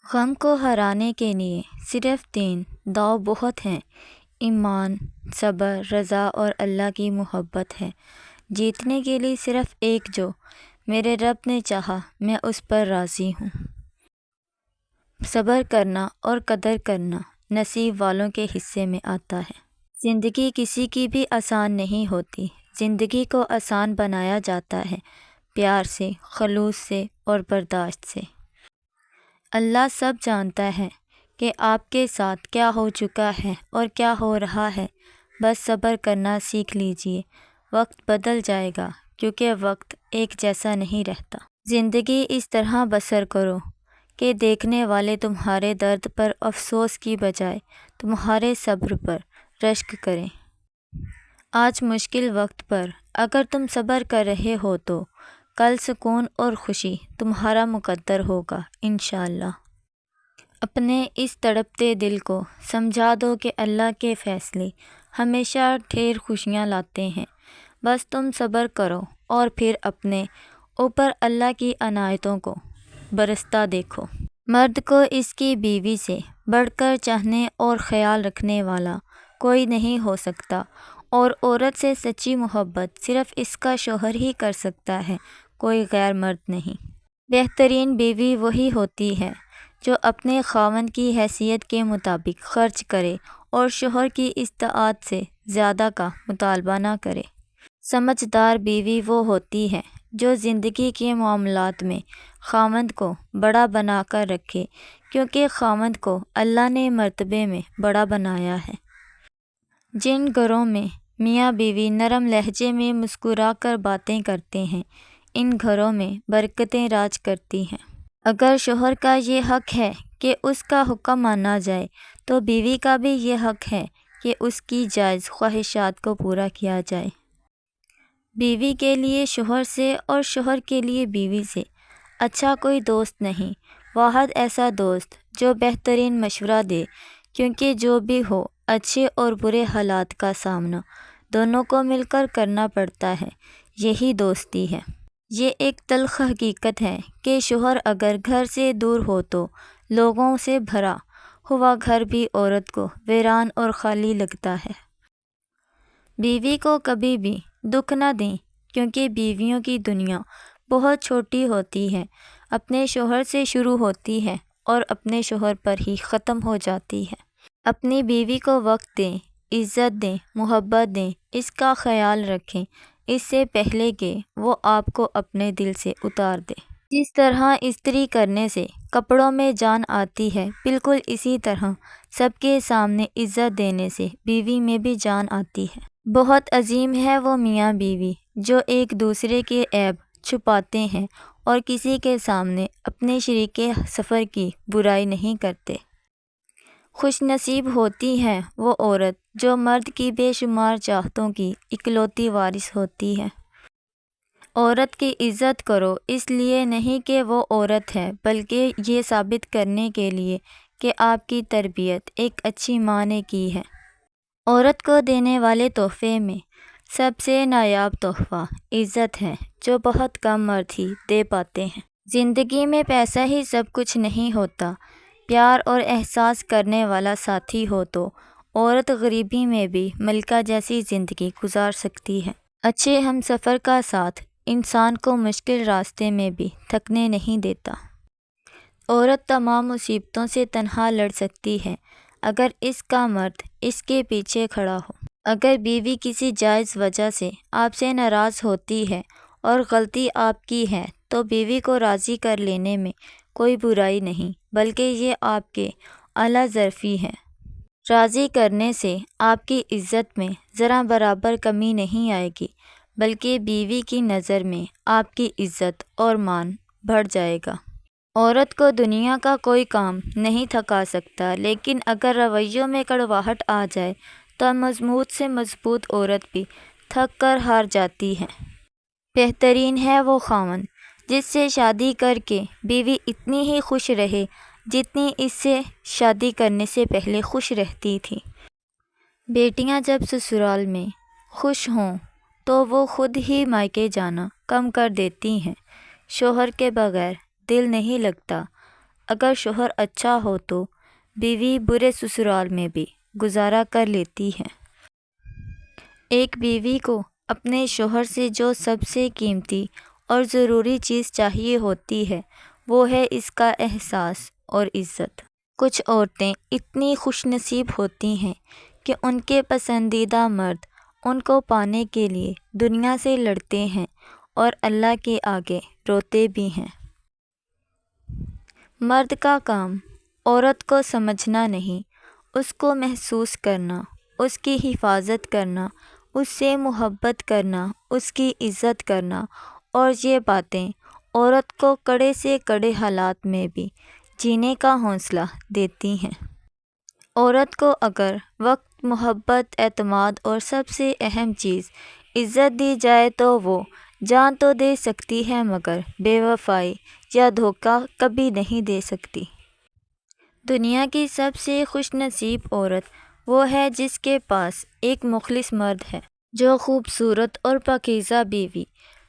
غم کو ہرانے کے لیے صرف 3 داؤ بہت ہیں: ایمان، صبر، رضا اور اللہ کی محبت ہے۔ جیتنے کے لیے صرف ایک، جو میرے رب نے چاہا میں اس پر راضی ہوں۔ صبر کرنا اور قدر کرنا نصیب والوں کے حصے میں آتا ہے۔ زندگی کسی کی بھی آسان نہیں ہوتی۔ زندگی کو آسان بنایا جاتا ہے پیار سے، خلوص سے اور برداشت سے۔ اللہ سب جانتا ہے کہ آپ کے ساتھ کیا ہو چکا ہے اور کیا ہو رہا ہے، بس صبر کرنا سیکھ لیجئے۔ وقت بدل جائے گا، کیونکہ وقت ایک جیسا نہیں رہتا۔ زندگی اس طرح بسر کرو کہ دیکھنے والے تمہارے درد پر افسوس کی بجائے تمہارے صبر پر رشک کریں۔ آج مشکل وقت پر اگر تم صبر کر رہے ہو تو کل سکون اور خوشی تمہارا مقدر ہوگا انشاءاللہ۔ اپنے اس تڑپتے دل کو سمجھا دو کہ اللہ کے فیصلے ہمیشہ ڈھیر خوشیاں لاتے ہیں۔ بس تم صبر کرو اور پھر اپنے اوپر اللہ کی عنایتوں کو برستا دیکھو۔ مرد کو اس کی بیوی سے بڑھ کر چاہنے اور خیال رکھنے والا کوئی نہیں ہو سکتا، اور عورت سے سچی محبت صرف اس کا شوہر ہی کر سکتا ہے، کوئی غیر مرد نہیں۔ بہترین بیوی وہی ہوتی ہے جو اپنے خاوند کی حیثیت کے مطابق خرچ کرے اور شوہر کی استطاعت سے زیادہ کا مطالبہ نہ کرے۔ سمجھدار بیوی وہ ہوتی ہے جو زندگی کے معاملات میں خاوند کو بڑا بنا کر رکھے، کیونکہ خاوند کو اللہ نے مرتبے میں بڑا بنایا ہے۔ جن گھروں میں میاں بیوی نرم لہجے میں مسکرا کر باتیں کرتے ہیں، ان گھروں میں برکتیں راج کرتی ہیں۔ اگر شوہر کا یہ حق ہے کہ اس کا حکم مانا جائے، تو بیوی کا بھی یہ حق ہے کہ اس کی جائز خواہشات کو پورا کیا جائے۔ بیوی کے لیے شوہر سے اور شوہر کے لیے بیوی سے اچھا کوئی دوست نہیں، واحد ایسا دوست جو بہترین مشورہ دے، کیونکہ جو بھی ہو، اچھے اور برے حالات کا سامنا دونوں کو مل کر کرنا پڑتا ہے، یہی دوستی ہے۔ یہ ایک تلخ حقیقت ہے کہ شوہر اگر گھر سے دور ہو تو لوگوں سے بھرا ہوا گھر بھی عورت کو ویران اور خالی لگتا ہے۔ بیوی کو کبھی بھی دکھ نہ دیں، کیونکہ بیویوں کی دنیا بہت چھوٹی ہوتی ہے، اپنے شوہر سے شروع ہوتی ہے اور اپنے شوہر پر ہی ختم ہو جاتی ہے۔ اپنی بیوی کو وقت دیں، عزت دیں، محبت دیں، اس کا خیال رکھیں، اس سے پہلے کہ وہ آپ کو اپنے دل سے اتار دے۔ جس طرح استری کرنے سے کپڑوں میں جان آتی ہے، بالکل اسی طرح سب کے سامنے عزت دینے سے بیوی میں بھی جان آتی ہے۔ بہت عظیم ہے وہ میاں بیوی جو ایک دوسرے کے عیب چھپاتے ہیں اور کسی کے سامنے اپنے شریک سفر کی برائی نہیں کرتے۔ خوش نصیب ہوتی ہے وہ عورت جو مرد کی بے شمار چاہتوں کی اکلوتی وارث ہوتی ہے۔ عورت کی عزت کرو، اس لیے نہیں کہ وہ عورت ہے، بلکہ یہ ثابت کرنے کے لیے کہ آپ کی تربیت ایک اچھی ماں نے کی ہے۔ عورت کو دینے والے تحفے میں سب سے نایاب تحفہ عزت ہے، جو بہت کم مرد ہی دے پاتے ہیں۔ زندگی میں پیسہ ہی سب کچھ نہیں ہوتا، پیار اور احساس کرنے والا ساتھی ہو تو عورت غریبی میں بھی ملکہ جیسی زندگی گزار سکتی ہے۔ اچھے ہم سفر کا ساتھ انسان کو مشکل راستے میں بھی تھکنے نہیں دیتا۔ عورت تمام مصیبتوں سے تنہا لڑ سکتی ہے اگر اس کا مرد اس کے پیچھے کھڑا ہو۔ اگر بیوی کسی جائز وجہ سے آپ سے ناراض ہوتی ہے اور غلطی آپ کی ہے، تو بیوی کو راضی کر لینے میں کوئی برائی نہیں، بلکہ یہ آپ کے اعلیٰ ظرفی ہے۔ راضی کرنے سے آپ کی عزت میں ذرا برابر کمی نہیں آئے گی، بلکہ بیوی کی نظر میں آپ کی عزت اور مان بڑھ جائے گا۔ عورت کو دنیا کا کوئی کام نہیں تھکا سکتا، لیکن اگر رویوں میں کڑواہٹ آ جائے تو مضبوط سے مضبوط عورت بھی تھک کر ہار جاتی ہے۔ بہترین ہے وہ خاوند جس سے شادی کر کے بیوی اتنی ہی خوش رہے جتنی اس سے شادی کرنے سے پہلے خوش رہتی تھی۔ بیٹیاں جب سسرال میں خوش ہوں تو وہ خود ہی مائکے جانا کم کر دیتی ہیں۔ شوہر کے بغیر دل نہیں لگتا، اگر شوہر اچھا ہو تو بیوی برے سسرال میں بھی گزارا کر لیتی ہے۔ ایک بیوی کو اپنے شوہر سے جو سب سے قیمتی اور ضروری چیز چاہیے ہوتی ہے وہ ہے اس کا احساس اور عزت۔ کچھ عورتیں اتنی خوش نصیب ہوتی ہیں کہ ان کے پسندیدہ مرد ان کو پانے کے لیے دنیا سے لڑتے ہیں اور اللہ کے آگے روتے بھی ہیں۔ مرد کا کام عورت کو سمجھنا نہیں، اس کو محسوس کرنا، اس کی حفاظت کرنا، اس سے محبت کرنا، اس کی عزت کرنا، اور یہ باتیں عورت کو کڑے سے کڑے حالات میں بھی جینے کا حوصلہ دیتی ہیں۔ عورت کو اگر وقت، محبت، اعتماد اور سب سے اہم چیز عزت دی جائے تو وہ جان تو دے سکتی ہے مگر بے وفائی یا دھوکہ کبھی نہیں دے سکتی۔ دنیا کی سب سے خوش نصیب عورت وہ ہے جس کے پاس ایک مخلص مرد ہے۔ جو خوبصورت اور پاکیزہ بیوی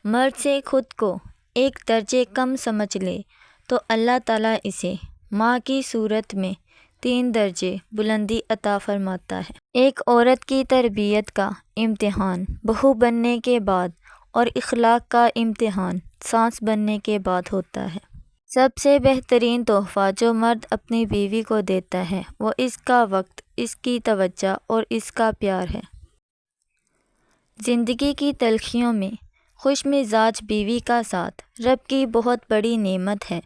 مرد سے خود کو ایک درجے کم سمجھ لے تو اللہ تعالیٰ اسے ماں کی صورت میں 3 درجے بلندی عطا فرماتا ہے۔ ایک عورت کی تربیت کا امتحان بہو بننے کے بعد اور اخلاق کا امتحان ساس بننے کے بعد ہوتا ہے۔ سب سے بہترین تحفہ جو مرد اپنی بیوی کو دیتا ہے وہ اس کا وقت، اس کی توجہ اور اس کا پیار ہے۔ زندگی کی تلخیوں میں خوش مزاج بیوی کا ساتھ رب کی بہت بڑی نعمت ہے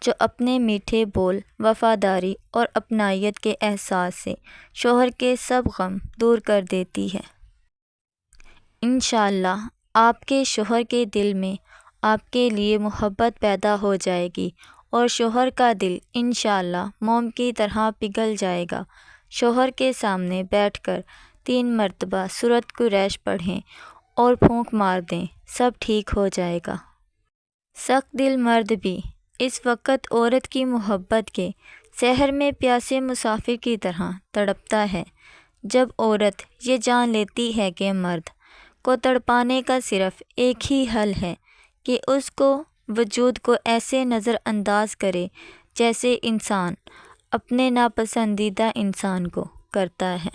جو اپنے میٹھے بول، وفاداری اور اپنائیت کے احساس سے شوہر کے سب غم دور کر دیتی ہے۔ انشاءاللہ آپ کے شوہر کے دل میں آپ کے لیے محبت پیدا ہو جائے گی اور شوہر کا دل انشاءاللہ موم کی طرح پگھل جائے گا۔ شوہر کے سامنے بیٹھ کر 3 مرتبہ سورۃ قریش پڑھیں اور پھونک مار دیں، سب ٹھیک ہو جائے گا۔ سخت دل مرد بھی اس وقت عورت کی محبت کے صحر میں پیاسے مسافر کی طرح تڑپتا ہے۔ جب عورت یہ جان لیتی ہے کہ مرد کو تڑپانے کا صرف ایک ہی حل ہے کہ اس کو وجود کو ایسے نظر انداز کرے جیسے انسان اپنے ناپسندیدہ انسان کو کرتا ہے۔